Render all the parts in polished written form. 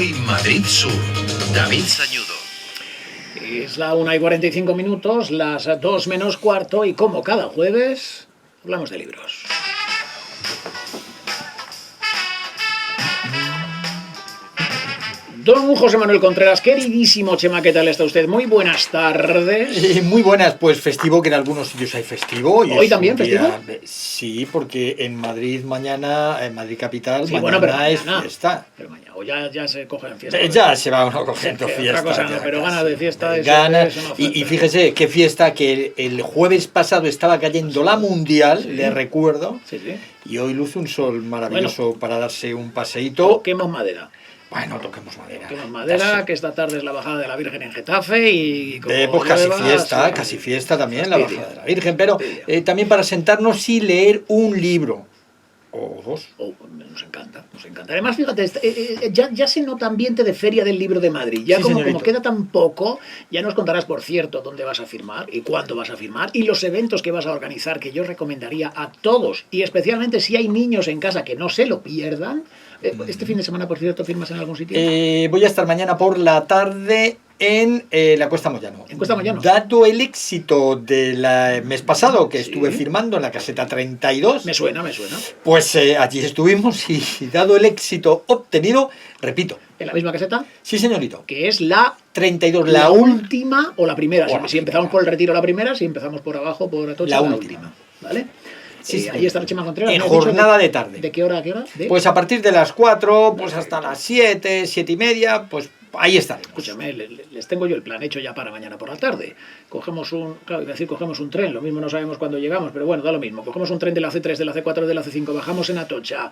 Hoy Madrid Sur, David Sañudo. Es la 1:45, las 2 menos cuarto, y como cada jueves, hablamos de libros. Don José Manuel Contreras, queridísimo Chema, ¿qué tal está usted? Muy buenas tardes. Muy buenas, pues festivo, que en algunos sitios hay festivo. Y ¿Hoy también festivo? Sí, porque en Madrid mañana, en Madrid capital, Sí, mañana, bueno, pero es mañana, fiesta. Pero mañana, o ya se cogen fiesta. Ya se va uno cogiendo Que fiesta. otra cosa no, pero ganas de fiesta, eso Ganas. es una Y falta. fíjese qué fiesta, que el jueves pasado estaba cayendo la mundial, Sí. le recuerdo, Sí. y hoy luce un sol maravilloso para darse un paseíto. Toquemos madera. Bueno, toquemos madera. Toquemos madera, que esta tarde es la bajada de la Virgen en Getafe y... Pues casi fiesta también la bajada de la Virgen, pero también para sentarnos y leer un libro. O dos. Nos encanta. Además, fíjate, ya se nota ambiente de Feria del Libro de Madrid. Ya Sí, como queda tan poco, ya nos contarás, por cierto, dónde vas a firmar y cuándo vas a firmar y los eventos que vas a organizar, que yo recomendaría a todos, y especialmente si hay niños en casa, que no se lo pierdan. Este fin de semana, por cierto, ¿firmas en algún sitio? Voy a estar mañana por la tarde en la Cuesta Moyano. ¿En Cuesta Moyano? Dado el éxito del mes pasado, que estuve firmando en la caseta 32. Me suena. Pues allí estuvimos y dado el éxito obtenido, repito. ¿En la misma caseta? Sí, señorito. Que es la 32, la última o la primera. O si empezamos por el Retiro, la primera. Si empezamos por abajo, por Atocha, la última. ¿Vale? Sí, ahí está la Chema Contreras. En jornada de tarde. ¿De qué hora a qué hora? Pues a partir de las 4, pues hasta las 7, 7:30, pues ahí estaremos. Escúchame, les tengo yo el plan hecho ya para mañana por la tarde. Cogemos un tren, lo mismo no sabemos cuándo llegamos, pero bueno, da lo mismo. Cogemos un tren de la C3, de la C4, de la C5, bajamos en Atocha,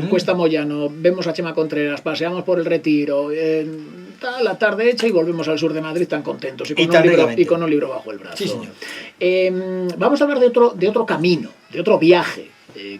Cuesta Moyano, vemos a Chema Contreras, paseamos por el Retiro, la tarde hecha y volvemos al sur de Madrid tan contentos y con un libro bajo el brazo. Sí, señor. Vamos a hablar de otro camino, de otro viaje,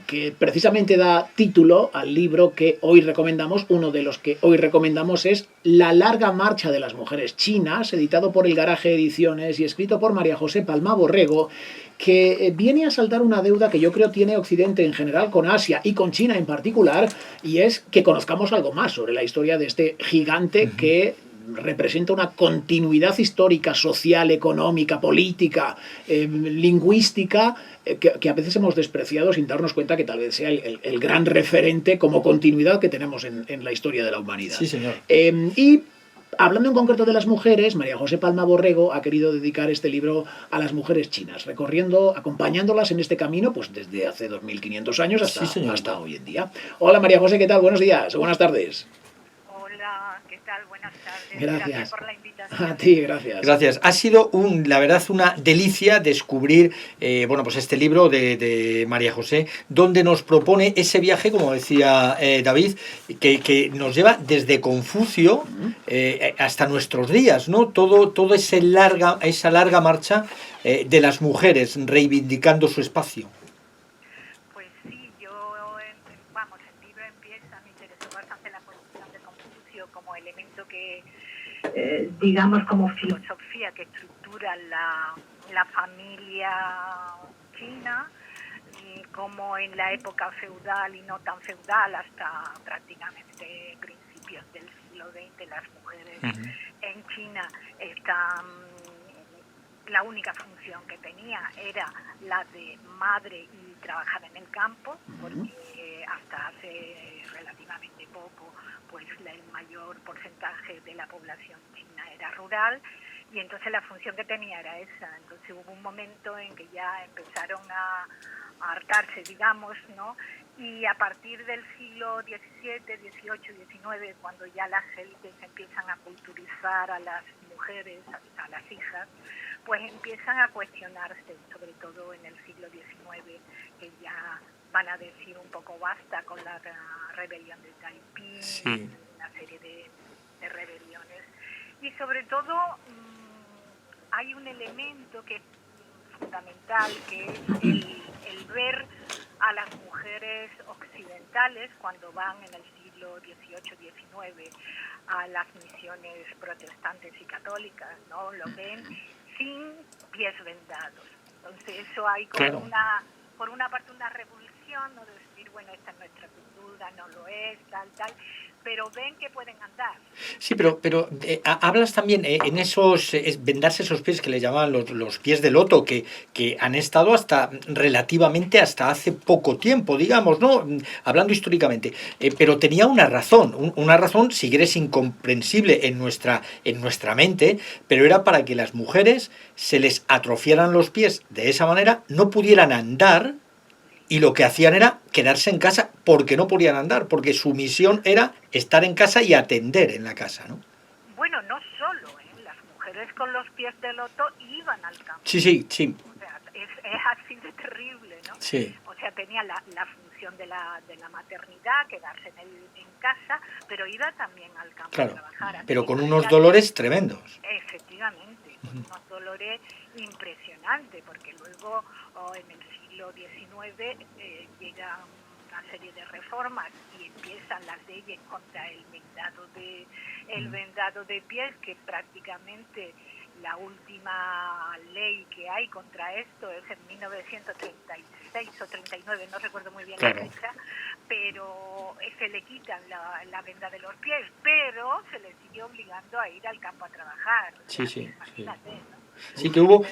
que precisamente da título al libro que hoy recomendamos. Uno de los que hoy recomendamos es La larga marcha de las mujeres chinas, editado por El Garaje Ediciones y escrito por María José Palma Borrego, que viene a saldar una deuda que yo creo tiene Occidente en general con Asia y con China en particular, y es que conozcamos algo más sobre la historia de este gigante que representa una continuidad histórica, social, económica, política, lingüística, que a veces hemos despreciado sin darnos cuenta que tal vez sea el gran referente como continuidad que tenemos en la historia de la humanidad. Sí, señor. Y hablando en concreto de las mujeres, María José Palma Borrego ha querido dedicar este libro a las mujeres chinas, acompañándolas en este camino pues desde hace 2500 años hasta hoy en día. Hola María José, ¿qué tal? Buenos días, buenas tardes. Hola, ¿qué tal? Buenas tardes. Gracias Por la invitación. A ti, gracias. Gracias. Ha sido la verdad, una delicia descubrir pues este libro de María José, donde nos propone ese viaje, como decía David, que nos lleva desde Confucio hasta nuestros días, ¿no? Todo esa larga marcha de las mujeres reivindicando su espacio. Pues sí, el libro empieza, me interesó bastante la posición de Confucio como elemento que, digamos, como filosofía que estructura la familia china, como en la época feudal y no tan feudal, hasta prácticamente principios del siglo XX, las mujeres en China la única función que tenía era la de madre y trabajar en el campo, porque hasta hace relativamente poco pues el mayor porcentaje de la población china era rural, y entonces la función que tenía era esa. Entonces hubo un momento en que ya empezaron a hartarse, digamos, ¿no? Y a partir del siglo XVII, XVIII, XIX, cuando ya las élites empiezan a culturizar a las mujeres, a las hijas, pues empiezan a cuestionarse, sobre todo en el siglo XIX, que ya van a decir un poco basta con la rebelión de Taiping, una serie de rebeliones. Y sobre todo hay un elemento que es fundamental, que es el ver a las mujeres occidentales cuando van en el siglo XVIII, XIX a las misiones protestantes y católicas, ¿no? Lo ven sin pies vendados. Entonces eso hay como por una parte una revolución, no de decir, bueno, esta es nuestra cultura, no lo es, tal, pero ven que pueden andar. Sí, pero hablas también en esos, vendarse esos pies que le llamaban los pies de loto, que han estado hasta relativamente hasta hace poco tiempo, digamos, ¿no? Hablando históricamente. Pero tenía una razón, una razón, si quieres, incomprensible en nuestra mente, pero era para que las mujeres se les atrofiaran los pies de esa manera, no pudieran andar. Y lo que hacían era quedarse en casa porque no podían andar, porque su misión era estar en casa y atender en la casa, ¿no? Bueno, no solo, las mujeres con los pies de loto iban al campo. Sí, sí, sí. O sea, es así de terrible, ¿no? Sí. O sea, tenía la función de la maternidad, quedarse en casa, pero iba también al campo Claro, a trabajar. Así, pero con unos dolores tremendos. Efectivamente, con unos dolores impresionantes, porque luego en el siglo XIX llegan una serie de reformas y empiezan las leyes contra el vendado de pies, que prácticamente la última ley que hay contra esto es en 1936 o 39, no recuerdo muy bien la fecha, pero se le quitan la venda de los pies, pero se le sigue obligando a ir al campo a trabajar. Sí, sí, imagínate, sí. ¿no? Sí, que hubo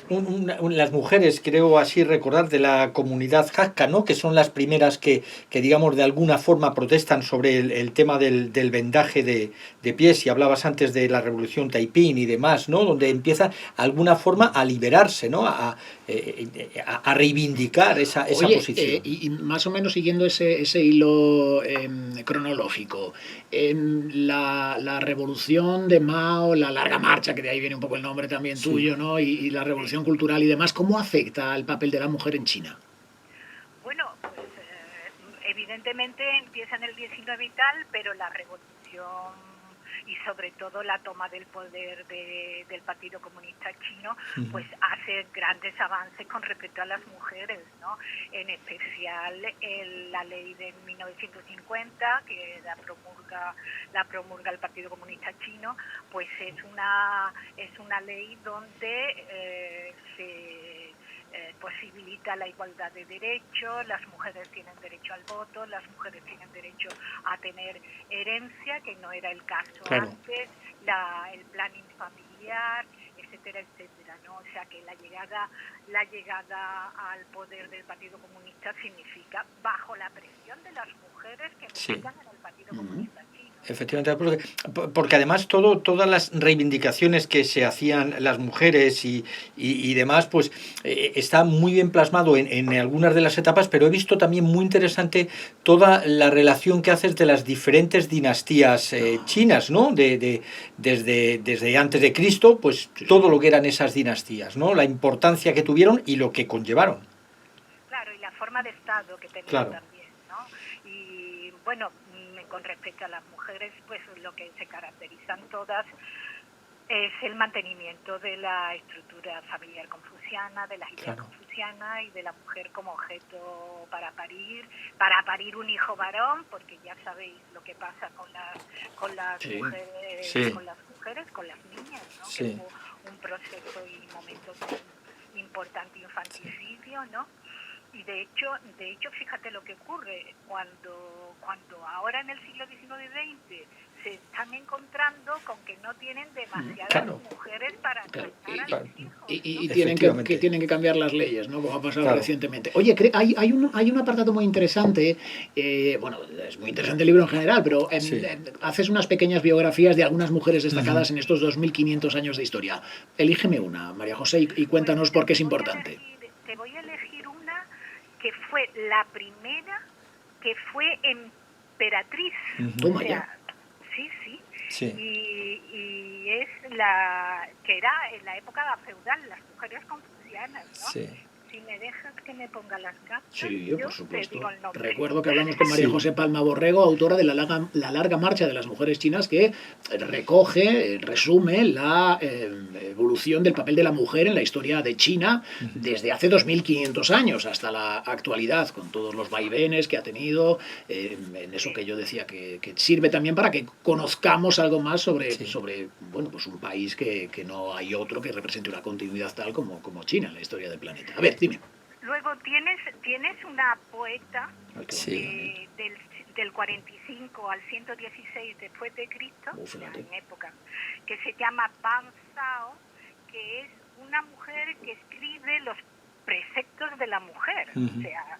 las mujeres, creo así recordar, de la comunidad Jaca, ¿no? Que son las primeras que digamos, de alguna forma protestan sobre el tema del vendaje de pies. Y hablabas antes de la revolución taipín y demás, ¿no? Donde empieza, de alguna forma, a liberarse, ¿no? A reivindicar esa posición. Y más o menos siguiendo ese hilo cronológico, la revolución de Mao, la larga marcha, que de ahí viene un poco el nombre también tuyo, ¿no? Y la revolución cultural y demás, ¿cómo afecta al papel de la mujer en China? Bueno, pues evidentemente empieza en el 19 y tal, pero la revolución y sobre todo la toma del poder del Partido Comunista Chino, pues hace grandes avances con respecto a las mujeres, ¿no? En especial la ley de 1950, que la promulga el Partido Comunista Chino, pues es una ley donde se posibilita la igualdad de derechos, las mujeres tienen derecho al voto, las mujeres tienen derecho a tener herencia, que no era el caso antes, el planning familiar, etcétera, etcétera, ¿no? O sea que la llegada al poder del Partido Comunista significa bajo la presión de las mujeres que militan en el Partido Comunista Chino. Efectivamente, porque además todas las reivindicaciones que se hacían las mujeres y demás, pues está muy bien plasmado en algunas de las etapas, pero he visto también muy interesante toda la relación que haces de las diferentes dinastías chinas, ¿no? Desde antes de Cristo, pues todo lo que eran esas dinastías, ¿no? La importancia que tuvieron y lo que conllevaron. Claro, y la forma de Estado que tenían también, ¿no? Y bueno, con respecto a las mujeres, pues lo que se caracterizan todas es el mantenimiento de la estructura familiar confuciana, de las ideas confucianas y de la mujer como objeto para parir un hijo varón, porque ya sabéis lo que pasa con las mujeres, con las niñas, ¿no? Que hubo un proceso y momentos importante infanticidio, ¿no? Y de hecho, fíjate lo que ocurre cuando ahora en el siglo XIX y XX se están encontrando con que no tienen demasiadas mujeres para tratar a los hijos, ¿no? Y tienen que cambiar las leyes, ¿no? Como ha pasado recientemente. Oye, hay un apartado muy interesante, bueno, es muy interesante el libro en general, pero haces unas pequeñas biografías de algunas mujeres destacadas en estos 2500 años de historia. Elígeme una, María José, y cuéntanos por qué es importante. Te voy a elegir una que fue la primera que fue emperatriz. Toma ya. Sí. Y es la que era en la época feudal, las mujeres confucianas, ¿no? Sí. Si me dejas que me ponga las gafas, sí, por supuesto. Te digo el nombre. Recuerdo que hablamos con María José Palma Borrego, autora de la larga marcha de las mujeres chinas, que recoge, resume la evolución del papel de la mujer en la historia de China desde hace 2500 años hasta la actualidad, con todos los vaivenes que ha tenido, en eso que yo decía que sirve también para que conozcamos algo más sobre bueno, pues un país que no hay otro que represente una continuidad tal como China en la historia del planeta. A ver, dime. Luego tienes una poeta del del 45 al 116 después de Cristo, Uf, o sea, fíjate. en época, que se llama Ban Zhao, que es una mujer que escribe los preceptos de la mujer, Ujú. o sea,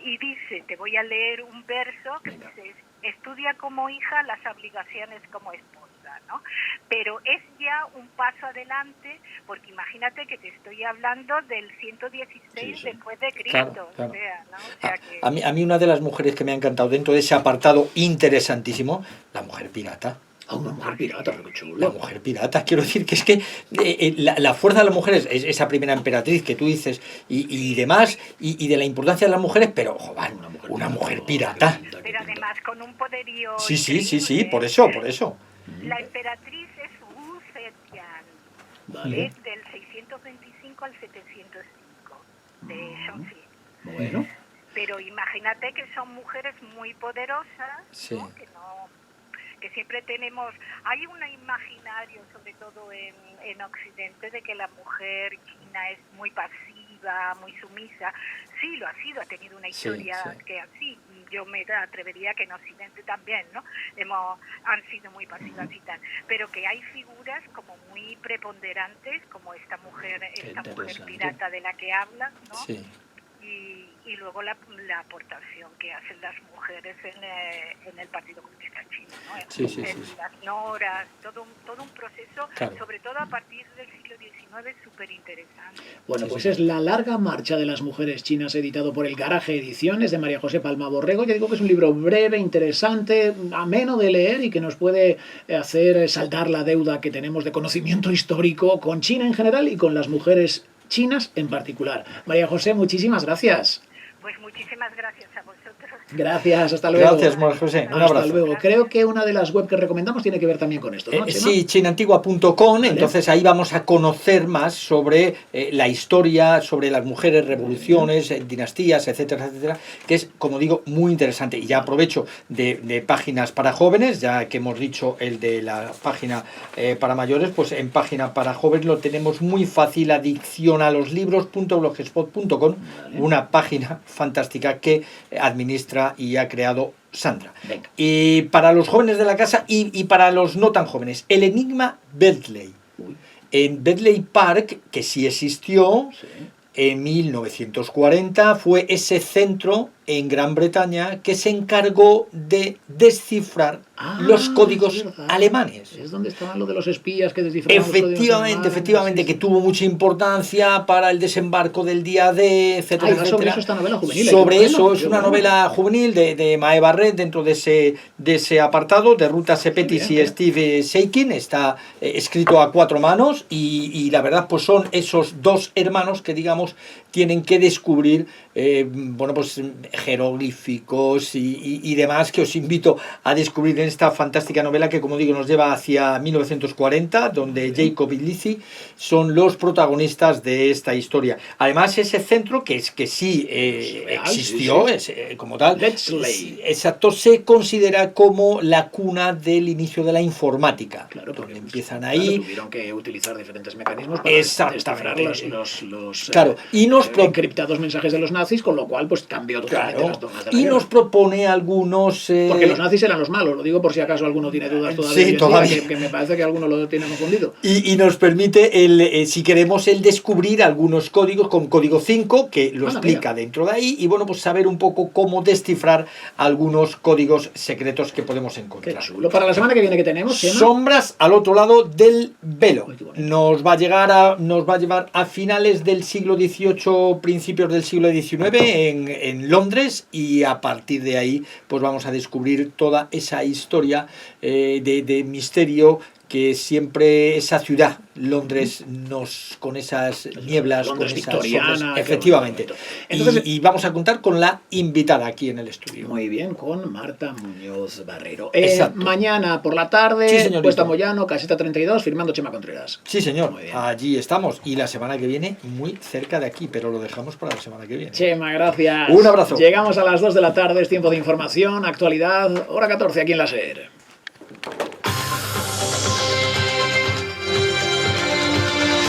y dice, te voy a leer un verso que Venga. dice, estudia como hija las obligaciones como esposa, ¿no? Pero es ya un paso adelante, porque imagínate que te estoy hablando del 116 Sí, sí. después de Cristo, Claro, claro. o sea, ¿no? O sea que... A mí una de las mujeres que me ha encantado dentro de ese apartado interesantísimo, la mujer pirata. Ah, una mujer pirata, pero qué La chulo. mujer pirata, quiero decir que es que la fuerza de las mujeres es esa primera emperatriz que tú dices y demás, y de la importancia de las mujeres, pero, joder, una mujer pirata. qué pinta, qué Pero pinta. además con un poderío Sí, sí, sí, sí, increíble. por eso, por eso. La emperatriz es Wu Zetian, Vale. es del 625 al 705 de Shangxi. Bueno, Pero imagínate que son mujeres muy poderosas, Sí. ¿no? Que siempre tenemos, hay un imaginario, sobre todo en Occidente, de que la mujer china es muy pasiva, muy sumisa. Sí, lo ha sido, ha tenido una Sí, historia sí. que así, yo me atrevería que en Occidente también, ¿no? Han sido muy pasivas y tal, pero que hay figuras como muy preponderantes, como esta mujer interesante. pirata de la que hablas, ¿no? Sí. Y luego la aportación que hacen las mujeres en el Partido Comunista Chino, ¿no? Sí, sí, En sí. las noras, todo un proceso, Claro. sobre todo a partir del siglo XIX, súper interesante. bueno, Sí, pues sí, es La larga marcha de las mujeres chinas, editado por El Garaje Ediciones, de María José Palma Borrego. Ya digo que es un libro breve, interesante, ameno de leer y que nos puede hacer saldar la deuda que tenemos de conocimiento histórico con China en general y con las mujeres chinas en particular. María José, muchísimas gracias. Pues muchísimas gracias a vosotros. Gracias, hasta luego. Gracias, María José. Un Hasta abrazo. luego. Creo que una de las web que recomendamos tiene que ver también con esto, ¿no, Chema? Sí, chinantigua.com, Vale. entonces ahí vamos a conocer más sobre la historia, sobre las mujeres, revoluciones, dinastías, etcétera, etcétera, que es, como digo, muy interesante. Y ya aprovecho de páginas para jóvenes, ya que hemos dicho el de la página para mayores, pues en página para jóvenes lo tenemos muy fácil, adicción a los libros.blogspot.com, una página fantástica que administra y ha creado Sandra. Venga. Y para los jóvenes de la casa y para los no tan jóvenes, el enigma Bentley. Uy, En Bentley Park, que sí existió, sí. en 1940, fue ese centro en Gran Bretaña que se encargó de descifrar los códigos es verdad. alemanes. Es donde estaban lo de los espías que descifraban los códigos alemanes, Efectivamente, sí, que sí. tuvo mucha importancia para el desembarco del día D, etcétera, Ah, y va sobre etcétera. eso esta novela juvenil. Sobre qué eso, bueno, es qué una bueno. novela juvenil de Mae Barret dentro de ese apartado, de Ruta Sepetis Muy bien, y Steve Seikin. Está escrito a 4 manos y la verdad pues son esos dos hermanos que digamos tienen que descubrir bueno, pues jeroglíficos y demás, que os invito a descubrir en esta fantástica novela que, como digo, nos lleva hacia 1940, donde Jacob y Lizzie son los protagonistas de esta historia. Además, ese centro, que sí real, existió, sí, es, como tal, Bletchley. exacto, se considera como la cuna del inicio de la informática. Claro, porque donde empiezan claro, ahí. tuvieron que utilizar diferentes mecanismos para descifrar los Claro, y nos encriptados mensajes de los nazis, con lo cual pues cambió totalmente Claro, las donas de la y guerra. nos propone algunos... Porque los nazis eran los malos, lo digo por si acaso alguno tiene dudas todavía. Sí, hoy en día, todavía. que me parece que alguno lo tiene confundido. Y nos permite, si queremos, el descubrir algunos códigos, con código 5, que lo explica dentro de ahí, y bueno, pues saber un poco cómo descifrar algunos códigos secretos que podemos Qué encontrar. chulo. Para la semana que viene que tenemos, Chema. Sombras al otro lado del velo. Uy, qué bonito. Nos va a llevar a finales del siglo XVIII, principios del siglo XIX en Londres, y a partir de ahí pues vamos a descubrir toda esa historia de misterio que siempre esa ciudad, Londres, con esas nieblas, Londres con esas victoriana, sombras, qué efectivamente. bonito. Entonces, Y vamos a contar con la invitada aquí en el estudio. muy bien, con Marta Muñoz Barrero. Exacto. Mañana por la tarde, Sí, señorito. Puesta Moyano, caseta 32, firmando Chema Contreras. Sí, señor, Muy bien. allí estamos. Y la semana que viene, muy cerca de aquí, pero lo dejamos para la semana que viene. Chema, gracias. Un abrazo. Llegamos a las 2 de la tarde, es tiempo de información, actualidad, hora 14 aquí en la SER.